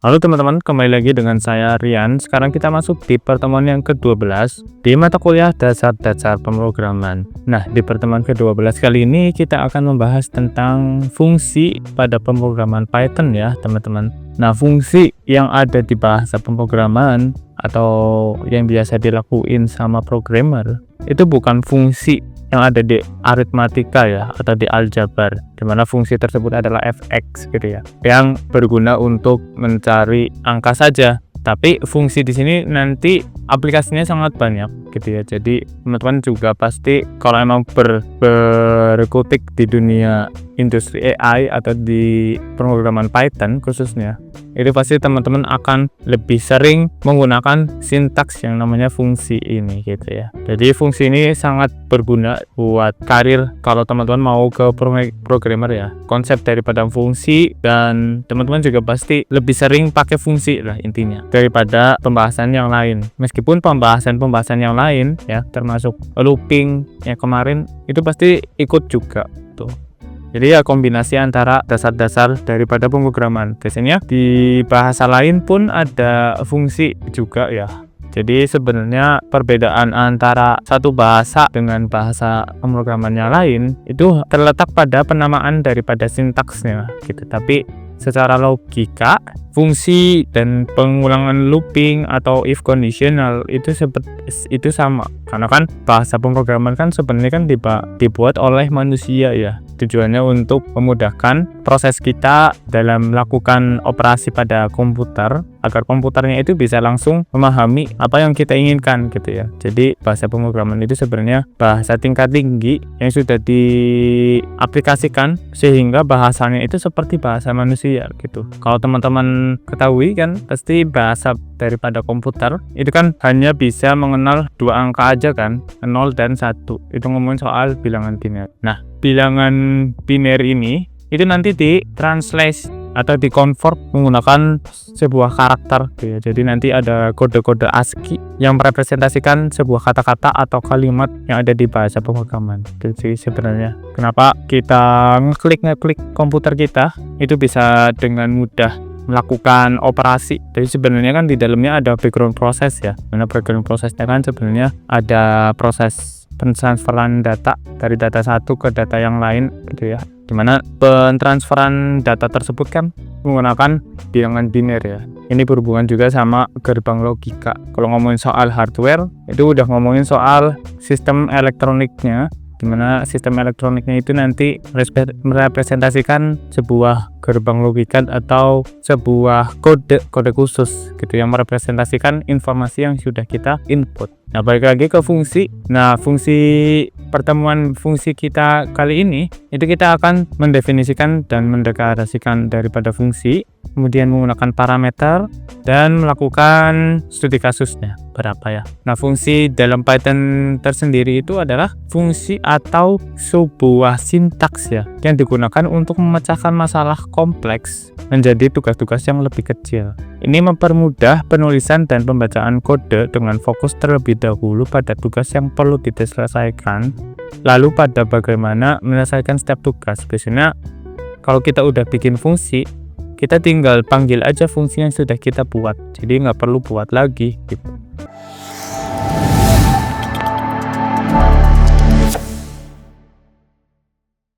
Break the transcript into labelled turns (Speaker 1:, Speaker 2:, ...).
Speaker 1: Halo teman-teman, kembali lagi dengan saya Rian. Sekarang kita masuk di pertemuan yang ke-12 di mata kuliah dasar-dasar pemrograman. Nah, di pertemuan ke-12 kali ini kita akan membahas tentang fungsi pada pemrograman Python ya, teman-teman. Nah, fungsi yang ada di bahasa pemrograman atau yang biasa dilakuin sama programmer itu bukan fungsi yang ada di aritmatika ya, atau di aljabar, dimana fungsi tersebut adalah fx gitu ya, yang berguna untuk mencari angka saja. Tapi fungsi di sini nanti aplikasinya sangat banyak gitu ya. Jadi teman-teman juga pasti kalau emang berkutik di dunia industri AI atau di pemrograman Python khususnya, itu pasti teman-teman akan lebih sering menggunakan sintaks yang namanya fungsi ini gitu ya. Jadi fungsi ini sangat berguna buat karir kalau teman-teman mau ke programmer ya. Konsep daripada fungsi, dan teman-teman juga pasti lebih sering pakai fungsi lah intinya daripada pembahasan yang lain. Meskipun pembahasan yang lain ya, termasuk looping yang kemarin itu pasti ikut juga tuh. Jadi ya kombinasi antara dasar-dasar daripada pemrograman. Biasanya di bahasa lain pun ada fungsi juga ya. Jadi sebenarnya perbedaan antara satu bahasa dengan bahasa pemrograman yang lain itu terletak pada penamaan daripada sintaksnya gitu. Tapi secara logika, fungsi dan pengulangan looping atau if conditional itu sama. Karena kan bahasa pemrograman kan sebenarnya kan dibuat oleh manusia ya. Tujuannya untuk memudahkan proses kita dalam melakukan operasi pada komputer, agar komputernya itu bisa langsung memahami apa yang kita inginkan gitu ya. Jadi bahasa pemrograman itu sebenarnya bahasa tingkat tinggi yang sudah diaplikasikan sehingga bahasanya itu seperti bahasa manusia gitu. Kalau teman-teman ketahui kan pasti bahasa daripada komputer itu kan hanya bisa mengenal dua angka aja kan, 0 dan 1. Itu ngomongin soal bilangan biner. Nah, bilangan biner ini itu nanti ditranslate atau dikonvert menggunakan sebuah karakter gitu ya. Jadi nanti ada kode-kode ASCII yang merepresentasikan sebuah kata-kata atau kalimat yang ada di bahasa pemrograman. Jadi sebenarnya kenapa kita ngeklik komputer kita itu bisa dengan mudah melakukan operasi. Jadi sebenarnya kan di dalamnya ada background process ya. Mana background processnya kan sebenarnya ada proses pentransferan data dari data satu ke data yang lain gitu ya. Dimana pentransferan data tersebut kan menggunakan bilangan biner ya. Ini berhubungan juga sama gerbang logika. Kalau ngomongin soal hardware, itu udah ngomongin soal sistem elektroniknya, dimana sistem elektroniknya itu nanti merepresentasikan sebuah gerbang logika atau sebuah kode khusus gitu yang merepresentasikan informasi yang sudah kita input. Nah, balik lagi ke fungsi. Nah, pertemuan fungsi kita kali ini itu kita akan mendefinisikan dan mendeklarasikan daripada fungsi, kemudian menggunakan parameter dan melakukan studi kasusnya berapa ya. Nah, fungsi dalam Python tersendiri itu adalah fungsi atau sebuah sintaks ya yang digunakan untuk memecahkan masalah kompleks menjadi tugas-tugas yang lebih kecil. Ini mempermudah penulisan dan pembacaan kode dengan fokus terlebih dahulu pada tugas yang perlu diselesaikan, lalu pada bagaimana menyelesaikan setiap tugas. Biasanya kalau kita udah bikin fungsi, kita tinggal panggil aja fungsi yang sudah kita buat, jadi nggak perlu buat lagi gitu.